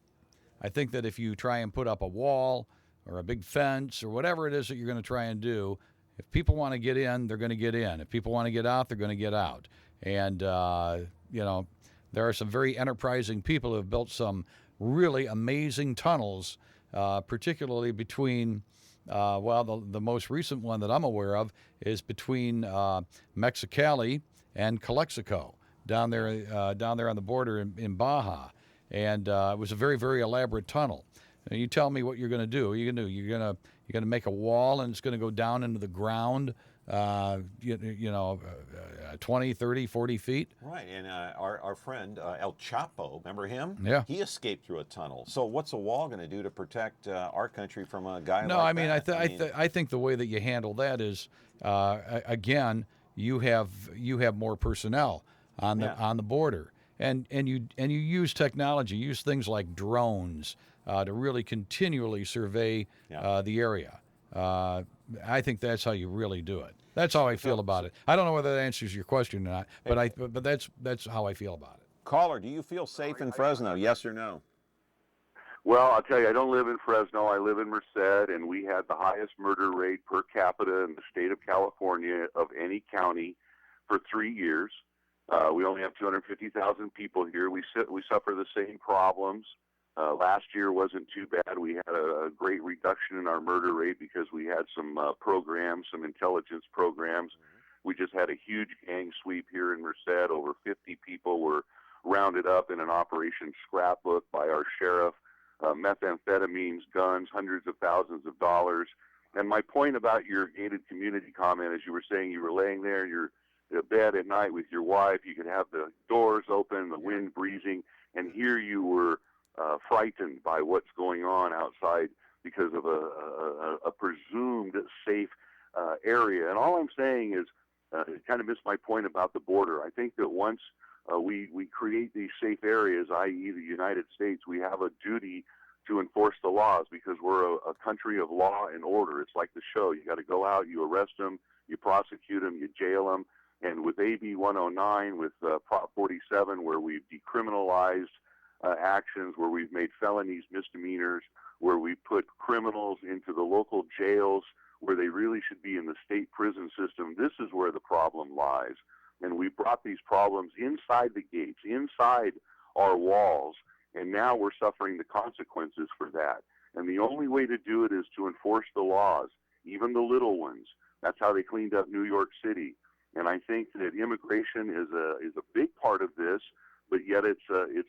I think that if you try and put up a wall or a big fence or whatever it is that you're going to try and do, if people want to get in, they're going to get in. If people want to get out, they're going to get out. And, there are some very enterprising people who have built some really amazing tunnels, particularly between the most recent one that I'm aware of is between Mexicali and Calexico, down there on the border in Baja, and it was a very, very elaborate tunnel. Now, you tell me what you're going to do. You're going to make a wall, and it's going to go down into the ground, 20, 30, 40 feet. Right, and our friend El Chapo, remember him? Yeah. He escaped through a tunnel. So what's a wall going to do to protect our country from a guy like that? No, I mean, I think the way that you handle that is, again, you have more personnel on the border, and you use technology, use things like drones to really continually survey the area. I think that's how you really do it. That's how I feel about it. I don't know whether that answers your question or not, but that's how I feel about it. Caller, do you feel safe in Fresno? Yes or no? Well, I'll tell you, I don't live in Fresno. I live in Merced, and we had the highest murder rate per capita in the state of California of any county for 3 years. We only have 250,000 people here. We suffer the same problems. Last year wasn't too bad. We had a great reduction in our murder rate because we had some programs, some intelligence programs. We just had a huge gang sweep here in Merced. Over 50 people were rounded up in an Operation Scrapbook by our sheriff. Methamphetamines, guns, hundreds of thousands of dollars. And my point about your gated community comment is you were saying you were laying there in your bed at night with your wife. You could have the doors open, the wind breezing, and here you were frightened by what's going on outside because of a presumed safe area. And all I'm saying is, kind of missed my point about the border. I think that once we create these safe areas, i.e. the United States, we have a duty to enforce the laws because we're a country of law and order. It's like the show. You got to go out, you arrest them, you prosecute them, you jail them. And with AB 109, with Prop 47, where we've decriminalized actions, where we've made felonies misdemeanors, where we put criminals into the local jails where they really should be in the state prison system, this is where the problem lies. And we brought these problems inside the gates, inside our walls, and now we're suffering the consequences for that. And the only way to do it is to enforce the laws, even the little ones. That's how they cleaned up New York City. And I think that immigration is a big part of this, but yet it's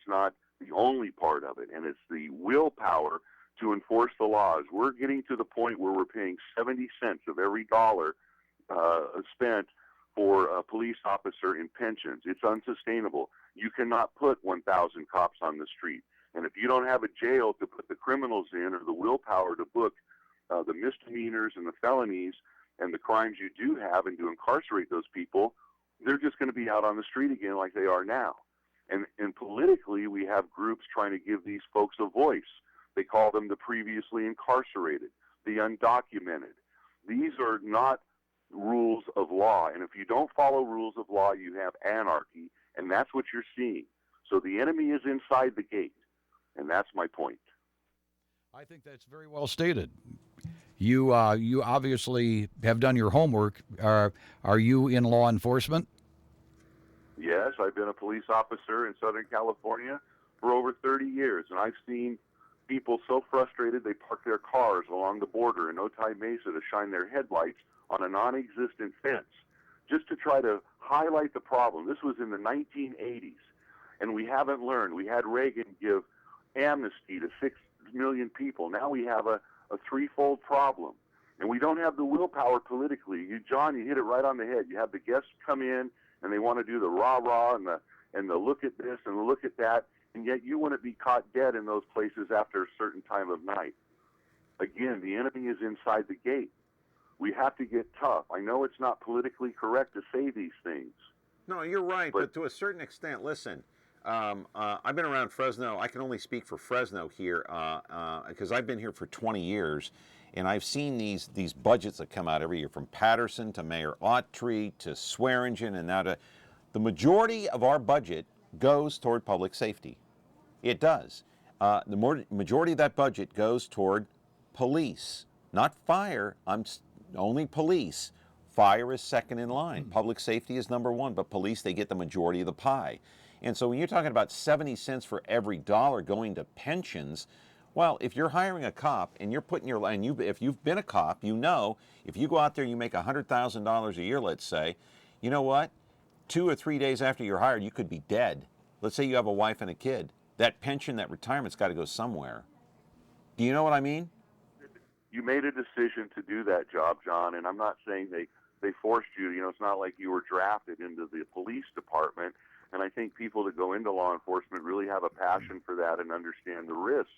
not the only part of it. And it's the willpower to enforce the laws. We're getting to the point where we're paying 70 cents of every dollar spent for a police officer in pensions. It's unsustainable. You cannot put 1,000 cops on the street. And if you don't have a jail to put the criminals in, or the willpower to book the misdemeanors and the felonies and the crimes you do have, and to incarcerate those people, they're just going to be out on the street again like they are now. And politically, we have groups trying to give these folks a voice. They call them the previously incarcerated, the undocumented. These are not rules of law. And if you don't follow rules of law, you have anarchy, and that's what you're seeing. So the enemy is inside the gate, and that's my point. I think that's very well stated. You obviously have done your homework. Are you in law enforcement? Yes, I've been a police officer in Southern California for over 30 years, and I've seen people so frustrated they park their cars along the border in Otay Mesa to shine their headlights on a non-existent fence just to try to highlight the problem. This was in the 1980s, and we haven't learned. We had Reagan give amnesty to 6 million people. Now we have a threefold problem, and we don't have the willpower politically. John, you hit it right on the head. You have the guests come in, and they want to do the rah-rah and the look at this and the look at that, and yet you wouldn't be caught dead in those places after a certain time of night. Again, the enemy is inside the gate. We have to get tough. I know it's not politically correct to say these things. No, you're right, but to a certain extent, listen, I've been around Fresno. I can only speak for Fresno here because I've been here for 20 years, and I've seen these budgets that come out every year, from Patterson to Mayor Autry to Swearingen, and now to the majority of our budget goes toward public safety. It does. The majority of that budget goes toward police, not fire. Only police. Fire is second in line. Public safety is number one, but police, they get the majority of the pie. And so when you're talking about 70 cents for every dollar going to pensions, well, if you're hiring a cop and you're putting if you've been a cop, you know, if you go out there and you make $100,000 a year, let's say, you know what? 2 or 3 days after you're hired, you could be dead. Let's say you have a wife and a kid. That pension, that retirement's got to go somewhere. Do you know what I mean? You made a decision to do that job, John, and I'm not saying they forced you. You know, it's not like you were drafted into the police department. And I think people that go into law enforcement really have a passion for that and understand the risks.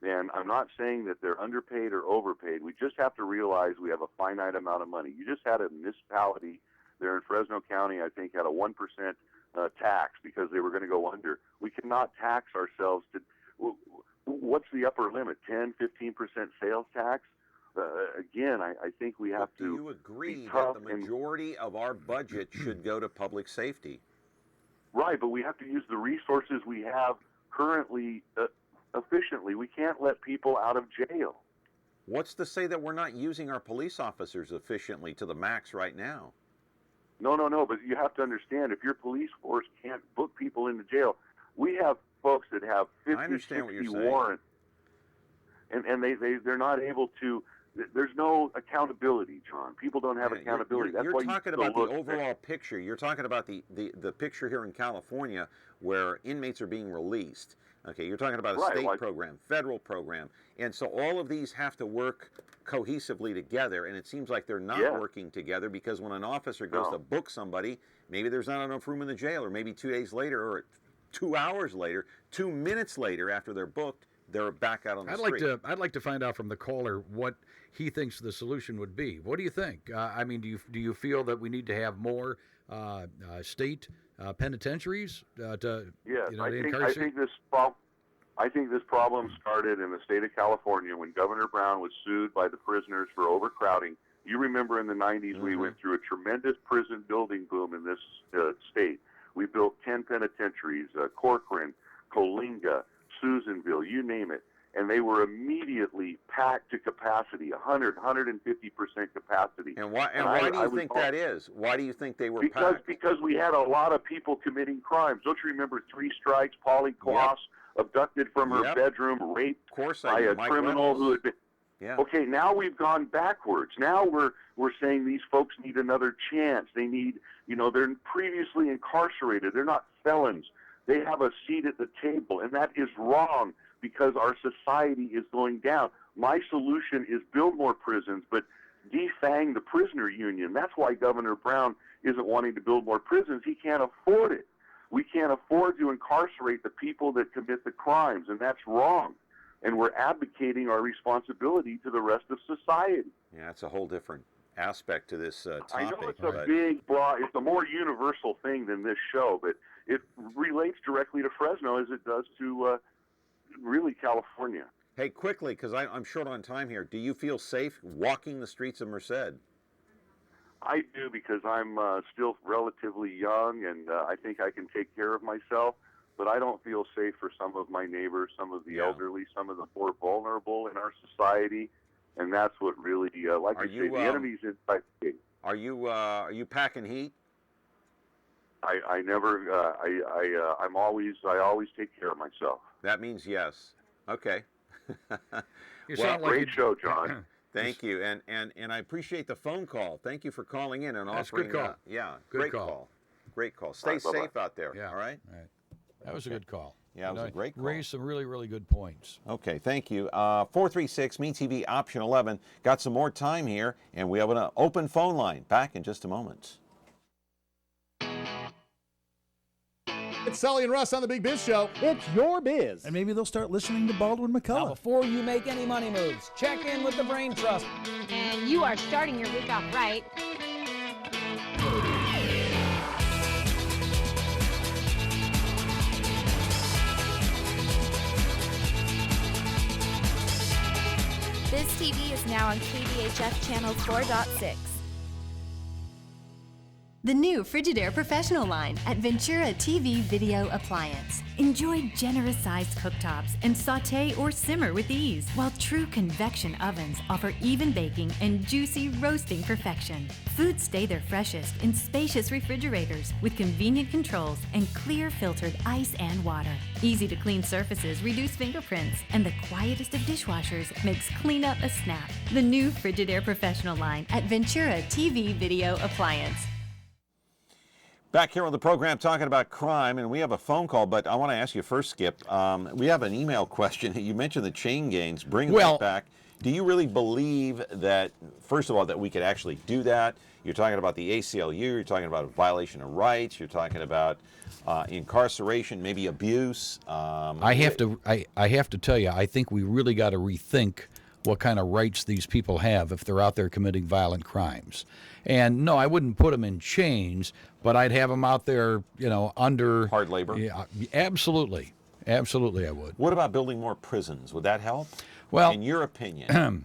And I'm not saying that they're underpaid or overpaid. We just have to realize we have a finite amount of money. You just had a municipality there in Fresno County, I think, had a 1% tax because they were going to go under. We cannot tax ourselves to what's the upper limit, 10, 15% sales tax? Again, I think we have to. Do you agree that the majority of our budget should go to public safety? Right, but we have to use the resources we have currently efficiently. We can't let people out of jail. What's to say that we're not using our police officers efficiently to the max right now? No, but you have to understand, if your police force can't book people into jail, we have folks that have 50, 60 warrants, and they're not able to. There's no accountability, John. People don't have accountability. You're talking about the overall picture. You're talking about the picture here in California where inmates are being released. Okay, you're talking about a state program, federal program. And so all of these have to work cohesively together, and it seems like they're not working together, because when an officer goes to book somebody, maybe there's not enough room in the jail, or maybe 2 days later, or 2 hours later, 2 minutes later after they're booked, they're back out on the street. I'd like to find out from the caller what he thinks the solution would be. What do you think? I mean, do you feel that we need to have more state penitentiaries to incarcerate? I think this problem started in the state of California when Governor Brown was sued by the prisoners for overcrowding. You remember in the 90s, we went through a tremendous prison building boom in this state. We built 10 penitentiaries, Corcoran, Coalinga, Susanville, you name it. and they were immediately packed to capacity, 150% capacity. And why do you think that is? Why do you think they were packed? Because we had a lot of people committing crimes. Don't you remember 3 Strikes, Polly Kloss, abducted from her bedroom, raped by a criminal who had been... Yeah. Okay, now we've gone backwards. Now we're saying these folks need another chance. They need, they're previously incarcerated. They're not felons. They have a seat at the table, and that is wrong because our society is going down. My solution is build more prisons, but defang the prisoner union. That's why Governor Brown isn't wanting to build more prisons. He can't afford it. We can't afford to incarcerate the people that commit the crimes, and that's wrong. And we're abdicating our responsibility to the rest of society. Yeah, it's a whole different aspect to this topic. I know it's a big, broad, it's a more universal thing than this show, but it relates directly to Fresno as it does to really California. Hey, quickly, because I'm short on time here. Do you feel safe walking the streets of Merced? I do, because I'm still relatively young, and I think I can take care of myself. But I don't feel safe for some of my neighbors, some of the elderly, some of the more vulnerable in our society, and that's what really, like I say, the enemy's inside the gate. Are you packing heat? I never. I always take care of myself. That means yes. Okay. Great show, John. Thank you, and I appreciate the phone call. Thank you for calling in and offering. Good call. Great call. Great call. Stay safe out there. Yeah. All right. That was a good call. Yeah, it was a great call. Raised some really, really good points. Okay, thank you. 436 MeTV option 11. Got some more time here, and we have an open phone line. Back in just a moment. It's Sully and Russ on the Big Biz Show. It's your biz. And maybe they'll start listening to Baldwin McCullough. Now, before you make any money moves, check in with the Brain Trust. And you are starting your week off right. Biz TV is now on KBHF Channel 4.6. The new Frigidaire Professional line at Ventura TV Video Appliance. Enjoy generous-sized cooktops and sauté or simmer with ease, while true convection ovens offer even baking and juicy roasting perfection. Foods stay their freshest in spacious refrigerators with convenient controls and clear filtered ice and water. Easy to clean surfaces reduce fingerprints, and the quietest of dishwashers makes cleanup a snap. The new Frigidaire Professional line at Ventura TV Video Appliance. Back here on the program talking about crime, and we have a phone call, but I want to ask you first, Skip. We have an email question. You mentioned the chain gangs. Bring that back. Do you really believe that, first of all, that we could actually do that? You're talking about the ACLU. You're talking about a violation of rights. You're talking about incarceration, maybe abuse. I have to tell you, I think we really got to rethink what kind of rights these people have if they're out there committing violent crimes. And no, I wouldn't put them in chains, but I'd have them out there, under hard labor. Yeah, absolutely, I would. What about building more prisons? Would that help? Well, in your opinion,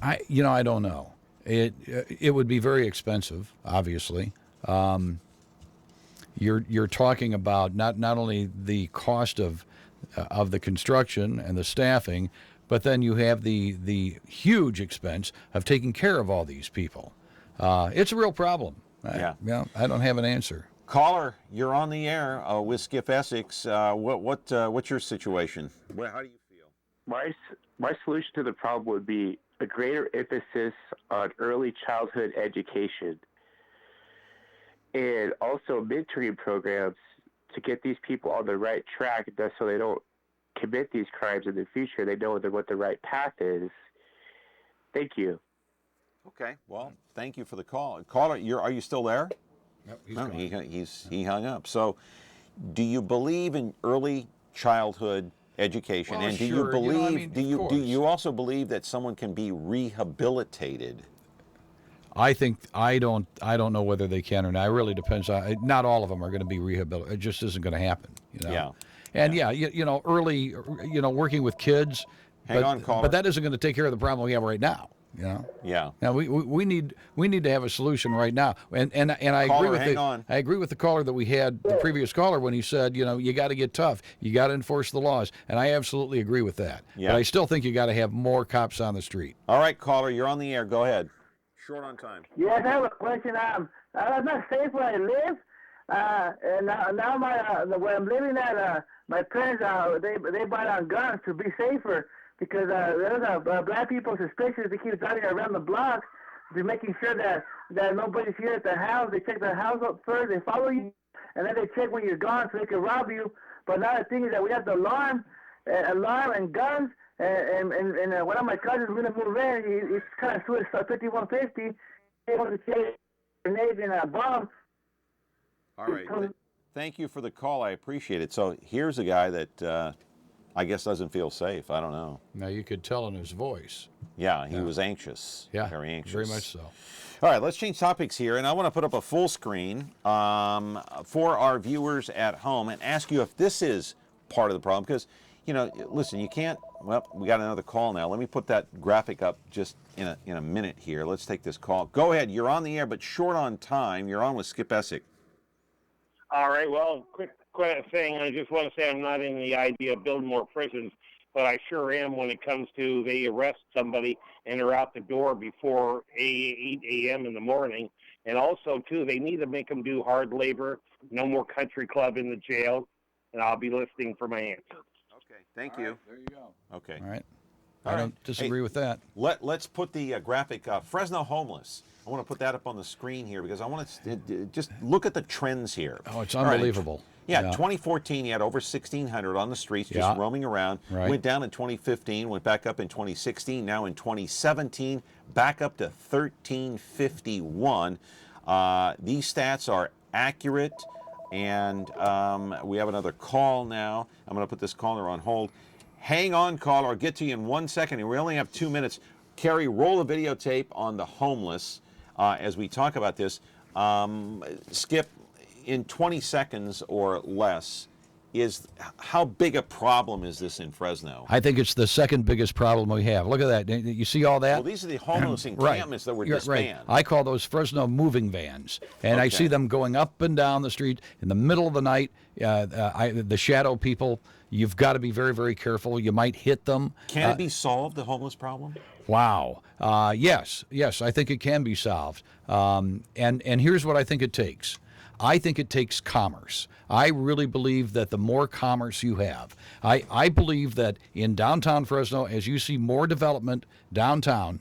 I don't know. It would be very expensive, obviously. You're talking about not only the cost of the construction and the staffing, but then you have the huge expense of taking care of all these people. It's a real problem. I don't have an answer. Caller, you're on the air with Skip Essex. What's your situation? How do you feel? My solution to the problem would be a greater emphasis on early childhood education, and also mentoring programs to get these people on the right track, so they don't commit these crimes in the future. They know what the right path is. Thank you. Okay. Well, thank you for the call. Caller, are you still there? Nope, he hung up. So, do you believe in early childhood education? Well, and do sure. you believe? Do you also believe that someone can be rehabilitated? I think I don't know whether they can or not. It really depends on. Not all of them are going to be rehabilitated. It just isn't going to happen. Yeah. And early, working with kids. Hang on, caller. But that isn't going to take care of the problem we have right now. You know? Yeah. Now we need to have a solution right now. And I Caller, agree with hang on. I agree with the caller that we had, the previous caller, when he said, you know, you got to get tough. You got to enforce the laws. And I absolutely agree with that. Yeah. But I still think you got to have more cops on the street. All right, caller, you're on the air. Go ahead. Short on time. Yes, I have a question. I'm not safe where I live, and now where I'm living at, my parents they bought on guns to be safer because there's black people suspicious. They keep driving around the block, they're making sure that nobody's here at the house. They check the house up first. They follow you, and then they check when you're gone so they can rob you. But now the thing is that we have the alarm and guns. And one of my cousins is going to move in. He's kind of switched 5150. He wants to take grenades and a bomb. All right. Thank you for the call. I appreciate it. So here's a guy that I guess doesn't feel safe. I don't know. Now, you could tell in his voice. Yeah, he was anxious. Yeah, very anxious. very much so. All right, let's change topics here. And I want to put up a full screen for our viewers at home and ask you if this is part of the problem. Because, you know, listen, you can't, well, we got another call now. Let me put that graphic up just in a minute here. Let's take this call. Go ahead. You're on the air, but short on time. You're on with Skip Essick. All right. Well, quick thing. I just want to say I'm not in the idea of building more prisons, but I sure am when it comes to they arrest somebody and they're out the door before 8 a.m. in the morning. And also, too, they need to make them do hard labor, no more country club in the jail, and I'll be listening for my answer. Okay. Thank you. There you go. Okay. All right. I don't disagree with that. Let's put the graphic, Fresno homeless. I want to put that up on the screen here because I want to just look at the trends here. Oh, it's unbelievable. Yeah, 2014, you had over 1,600 on the streets just roaming around. Right. Went down in 2015, went back up in 2016. Now in 2017, back up to 1,351. These stats are accurate, and we have another call now. I'm going to put this caller on hold. Hang on, caller. I'll get to you in 1 second. And we only have 2 minutes. Carrie, roll a videotape on the homeless as we talk about this. Skip, in 20 seconds or less, how big a problem is this in Fresno? I think it's the second biggest problem we have. Look at that. You see all that? Well, these are the homeless encampments that were disbanded. Right. I call those Fresno moving vans. And I see them going up and down the street in the middle of the night. The shadow people, you've got to be very, very careful. You might hit them. Can it be solved, the homeless problem? Wow. Yes, I think it can be solved. And here's what I think it takes. I think it takes commerce. I really believe that the more commerce you have, I believe that in downtown Fresno, as you see more development downtown,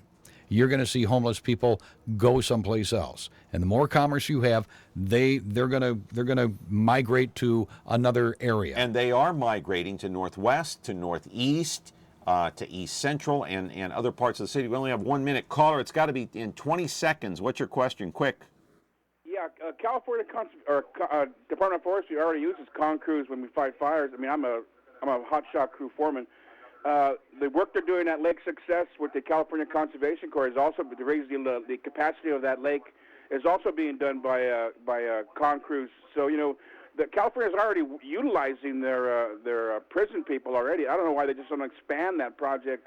you're going to see homeless people go someplace else. And the more commerce you have, they're going to migrate to another area. And they are migrating to northwest, to northeast, to east central, and other parts of the city. We only have 1 minute. Caller, it's got to be in 20 seconds. What's your question? Quick. Yeah, California Department of Forestry already uses con crews when we fight fires. I mean, I'm a hotshot crew foreman. The work they're doing at Lake Success with the California Conservation Corps is also to raise the capacity of that lake is also being done by con crews. So the California is already utilizing their prison people already. I don't know why they just don't expand that project,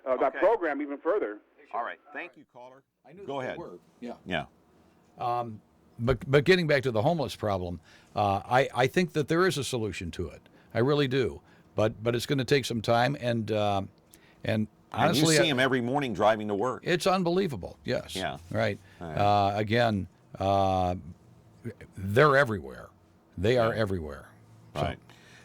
that program even further. All right, thank you, caller. Go ahead. Yeah. But getting back to the homeless problem, I think that there is a solution to it. I really do. But it's going to take some time, and honestly, you see them every morning driving to work. It's unbelievable. Yes. Yeah. Right. Again, they're everywhere. They are everywhere. Right.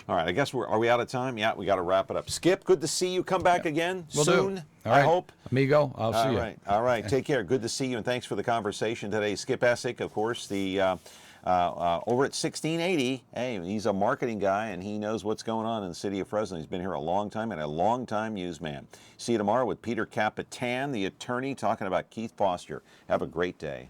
All right. I guess are we out of time? Yeah. We got to wrap it up. Skip, good to see you. Come back again soon. All right. I hope. Amigo, I'll see you. All right. Take care. Good to see you, and thanks for the conversation today. Skip Essick, of course, the over at 1680. Hey, he's a marketing guy, and he knows what's going on in the city of Fresno. He's been here a long time and a long-time newsman. See you tomorrow with Peter Capitan, the attorney, talking about Keith Foster. Have a great day.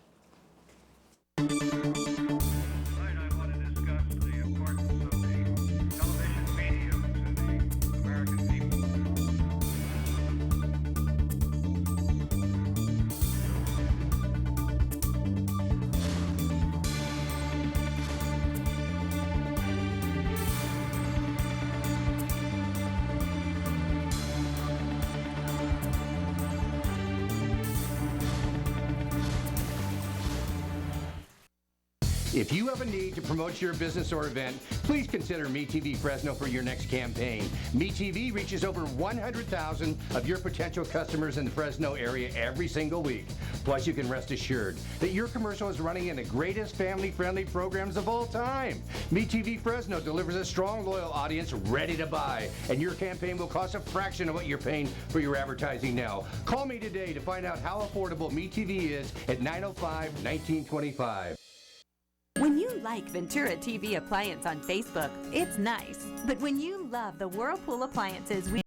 If you have a need to promote your business or event, please consider MeTV Fresno for your next campaign. MeTV reaches over 100,000 of your potential customers in the Fresno area every single week. Plus, you can rest assured that your commercial is running in the greatest family-friendly programs of all time. MeTV Fresno delivers a strong, loyal audience ready to buy, and your campaign will cost a fraction of what you're paying for your advertising now. Call me today to find out how affordable MeTV is at 905-1925. When you like Ventura TV Appliance on Facebook, it's nice. But when you love the Whirlpool appliances we